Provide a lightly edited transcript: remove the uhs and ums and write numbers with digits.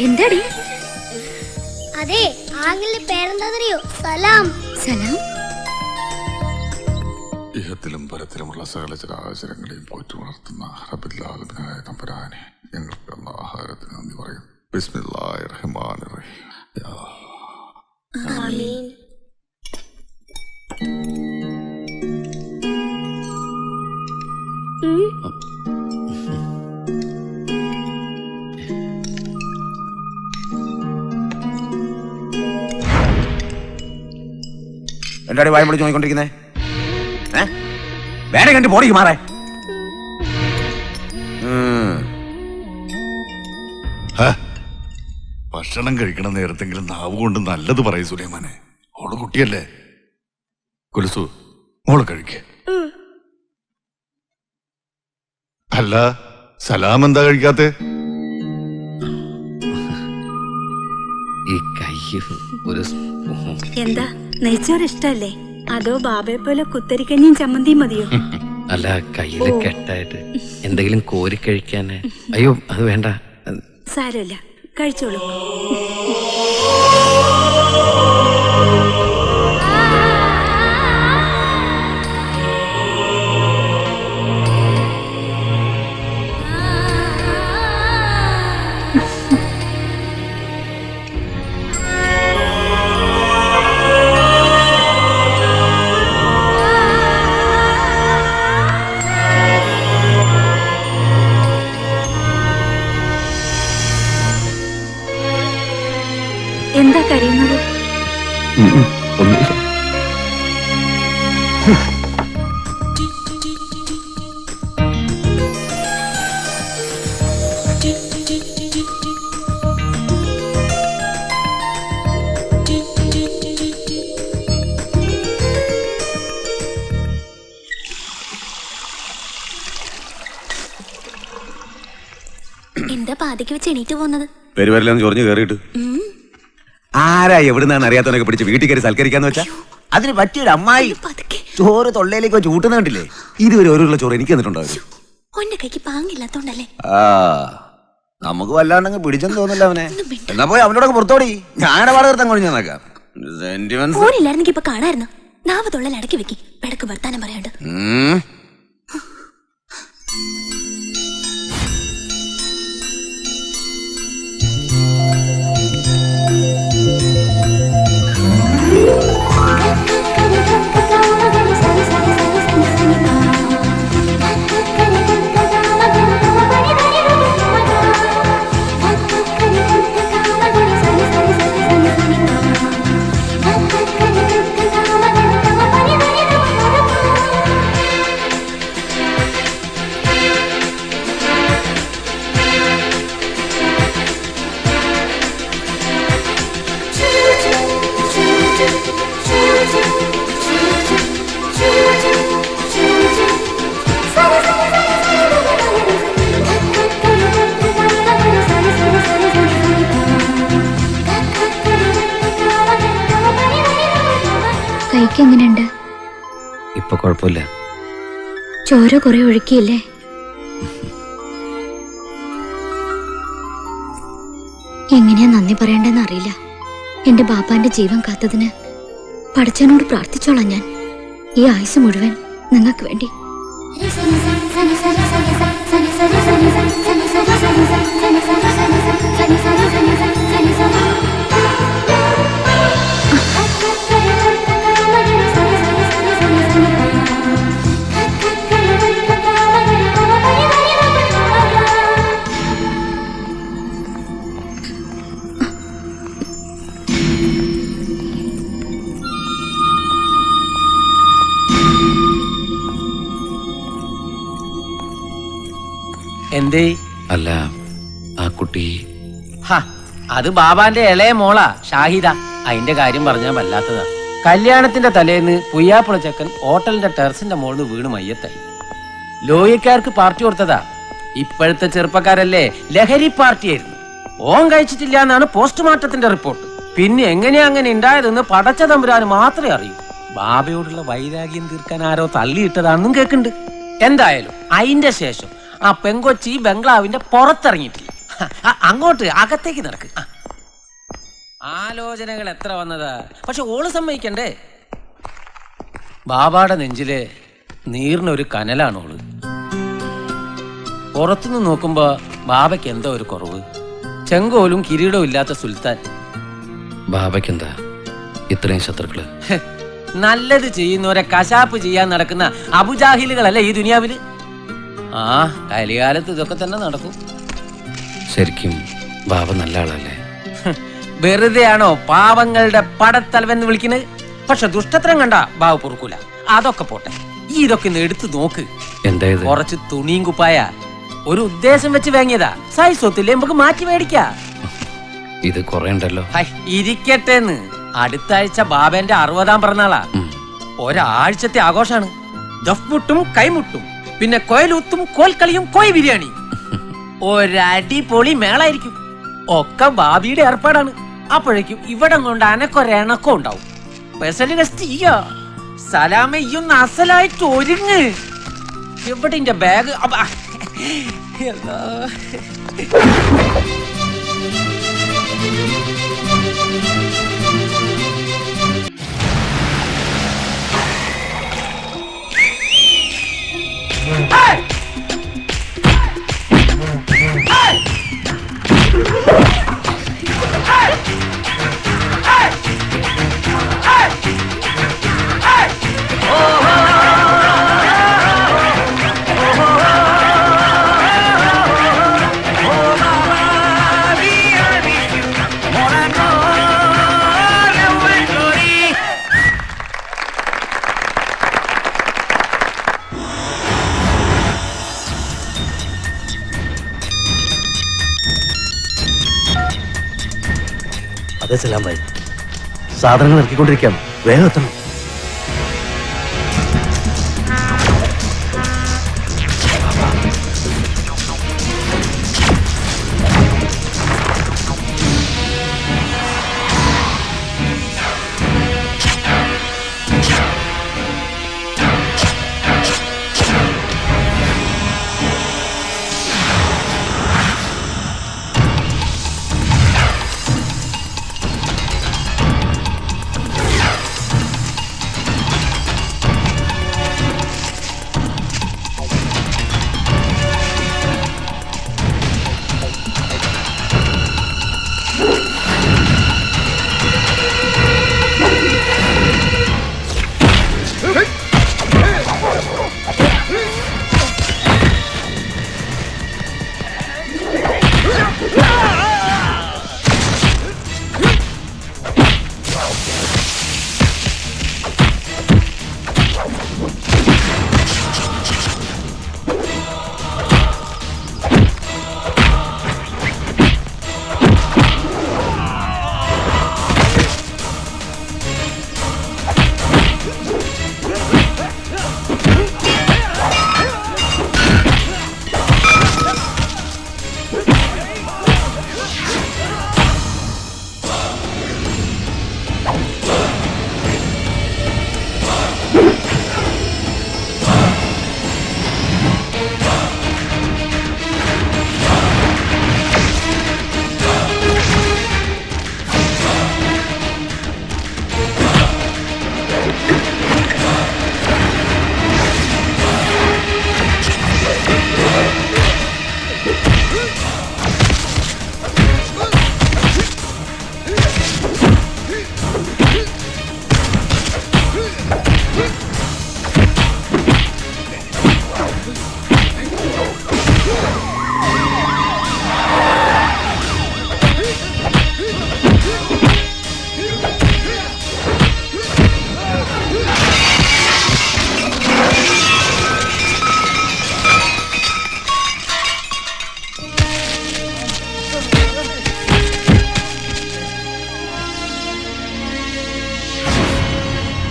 എന്താടി? അതെ, ആങ്ങളുടെ പേരെന്താണെന്നറിയോ? സലാം. സലാം. ഇഹത്തിലും പരത്തിലുമുള്ള സകല ചരാചരങ്ങളെയും പോറ്റി വളർത്തുന്ന റബ്ബുൽ തമ്പുരാനെ ഞങ്ങൾക്ക് തന്ന ആഹാരത്തിന് നന്ദി പറയും. ബിസ്മില്ലാഹിർ റഹ്മാനിർ റഹീം. ആമീൻ. എന്താടി വായം വിളിച്ച് നോക്കിക്കൊണ്ടിരിക്കുന്നേ? വേറെ കണ്ടി പോടിക്ക് മാറേ. ഭക്ഷണം കഴിക്കണ നേരത്തെങ്കിലും നാവ് കൊണ്ട് നല്ലത് പറയും സുലൈമാനെ. ഓള് കുട്ടിയല്ലേ. കുലുസു, മോള് കഴിക്ക. അല്ല, സലാം എന്താ കഴിക്കാത്തെ? ഈ കൈ ഒരു എന്താ നെയ്ച്ചോറ് ഇഷ്ടല്ലേ? അതോ ബാബയെ പോലെ കുത്തരിക്കഞ്ഞും ചമ്മന്തിയും മതിയോ? അല്ല, കയ്യില് കെട്ടായിട്ട് എന്തെങ്കിലും കോരി കഴിക്കാന്. അയ്യോ, അത് വേണ്ട. സാരമില്ല, കഴിച്ചോളൂ. എന്താ കരയുന്നത്? ഒന്നുമില്ല. എന്താ പാതിക്ക് വെച്ച് എണീറ്റ് പോകുന്നത്? പെരുവരലെന്ന് ചൊറിഞ്ഞ് കയറിയിട്ട് ആരാ എവിടുന്നാണ് അറിയാത്തവനൊക്കെ പിടിച്ച് വീട്ടിൽ കയറി സൽക്കരിക്കാന്ന് വെച്ചാ അതിന് പറ്റിയൊരു അമ്മായി ചോറ് തൊള്ളയിലേക്ക് വെച്ച് ഊട്ടുന്ന കണ്ടില്ലേ? ഇതുവരെ ഓരോരുള്ള ചോറ് എനിക്ക് തന്നിട്ടുണ്ടോ? ഒന്റെ കൈക്ക് പാങ്ങില്ലാത്തോണ്ടല്ലേ. നമുക്ക് വല്ലാണ്ടെങ്കിൽ പിടിച്ചെന്ന് തോന്നില്ല അവനെ. എന്നാ പോയി അവനോടൊക്കെ പുറത്തോടി. ഞാനടെ പാട് നിർത്താൻ കൊഴിഞ്ഞു നോക്കാം. ഓരില്ലായിരുന്നെങ്കിൽ ഇപ്പൊ കാണായിരുന്നു. നാവ് തൊള്ളൽ അടക്കി വെക്കി പെടക്ക് വർത്താനം പറയാണ്ട്. എങ്ങനെയുണ്ട്? ഇപ്പൊ കുഴപ്പമില്ല. ചോര കുറെ ഒഴുക്കിയില്ലേ? എങ്ങനെയാ നന്ദി പറയേണ്ടെന്ന് അറിയില്ല. എന്റെ ബാപ്പാന്റെ ജീവൻ കാത്തതിന് പടച്ചവനോട് പ്രാർത്ഥിച്ചോളാം ഞാൻ. ഈ ആയുസ് മുഴുവൻ നിങ്ങൾക്ക് വേണ്ടി. എന്തേ? അല്ല, ആ കുട്ടി അത് ബാബാന്റെ ഇളയ മോളാ ഷാഹിദ. അതിന്റെ കാര്യം പറഞ്ഞാൽ വല്ലാത്തതാ. കല്യാണത്തിന്റെ തലേന്ന് പുയ്യാപ്പുള ചെക്കൻ ഹോട്ടലിന്റെ ടെറസിന്റെ മോളിന്ന് വീണ് മയ്യത്തായി. ലോഹിക്കാർക്ക് പാർട്ടി കൊടുത്തതാ. ഇപ്പോഴത്തെ ചെറുപ്പക്കാരല്ലേ ലഹരി പാർട്ടിയായിരുന്നു. ഓൻ കഴിച്ചിട്ടില്ല എന്നാണ് പോസ്റ്റ്മോർട്ടത്തിന്റെ റിപ്പോർട്ട്. പിന്നെ എങ്ങനെയാ അങ്ങനെ ഉണ്ടായതെന്ന് പടച്ച തമ്പുരാന് മാത്രമേ അറിയൂ. ബാബയോടുള്ള വൈരാഗ്യം തീർക്കാൻ ആരോ തള്ളിയിട്ടതാണെന്നും കേൾക്കുന്നുണ്ട്. എന്തായാലും അതിന്റെ ശേഷം ആ പെങ്കൊച്ചി ബംഗ്ലാവിന്റെ പുറത്തിറങ്ങിയിട്ടില്ല. അങ്ങോട്ട് അകത്തേക്ക് നടക്ക്. ആലോചനകൾ എത്ര വന്നതാ, പക്ഷെ ഓള് സമ്മതിക്കണ്ടേ. ബാബാടെ നെഞ്ചില് നീറിനൊരു കനലാണ് ഓള്. പുറത്തുനിന്ന് നോക്കുമ്പോ ബാബയ്ക്ക് എന്തോ ഒരു കുറവ്. ചെങ്കോലും കിരീടവും ഇല്ലാത്ത സുൽത്താൻ. ബാബയ്ക്കെന്താ ഇത്രയും ശത്രുക്കള്? നല്ലത് ചെയ്യുന്നവരെ കശാപ്പ് ചെയ്യാൻ നടക്കുന്ന അബുജാഹിലുകളല്ലേ ഈ ദുനിയാവില്. ആ കലികാലത്ത് ഇതൊക്കെ തന്നെ നടക്കും. ശരിക്കും ബാബ നല്ല ആളല്ലേ? വെറുതെയാണോ പാവങ്ങളുടെ പടത്തലവൻ എന്ന് വിളിക്കുന്നത്? പക്ഷെ ദുഷ്ടത്തരം കണ്ട ബാബു പൊറുക്കൂല. അതൊക്കെ പോട്ടെ, ഈ ഇതൊക്കെ ഒന്ന് എടുത്തു നോക്ക്. എന്തായത്? കുറച്ച് തുണിയും കുപ്പായ ഒരു ഉദ്ദേശം വെച്ച് വാങ്ങിയതാ. സൈസ് ഒത്തില്ലേ, നമുക്ക് മാറ്റി മേടിക്കാ. ഇത് കൊറേ ഉണ്ടല്ലോ. ഇരിക്കട്ടെന്ന്. അടുത്ത ആഴ്ച ബാബന്റെ 60-ാം പിറന്നാളാ. ഒരാഴ്ചത്തെ ആഘോഷാണ്. ദഫ്മുട്ടും കൈമുട്ടും, പിന്നെ കോയലൂത്തും കോൽക്കളിയും കോയ് ബിരിയാണി. ഒരടിപൊളി മേളായിരിക്കും. ഒക്കെ ബാബിയുടെ ഏർപ്പാടാണ്. അപ്പോഴേക്കും ഇവിടം കൊണ്ട് അനക്കൊരെണക്കം ഉണ്ടാവും. സ്പെഷ്യൽ ഗസ്റ്റ് ചെയ്യാ. സലാമയ്യൊന്ന് അസലായിട്ട് ഒരുങ്ങ്. എവിടെ എന്റെ ബാഗ്? അതെ സലാം ഭായി, സാധനങ്ങൾ ഇറക്കിക്കൊണ്ടിരിക്കുകയാണ്, വേഗം എത്തണം.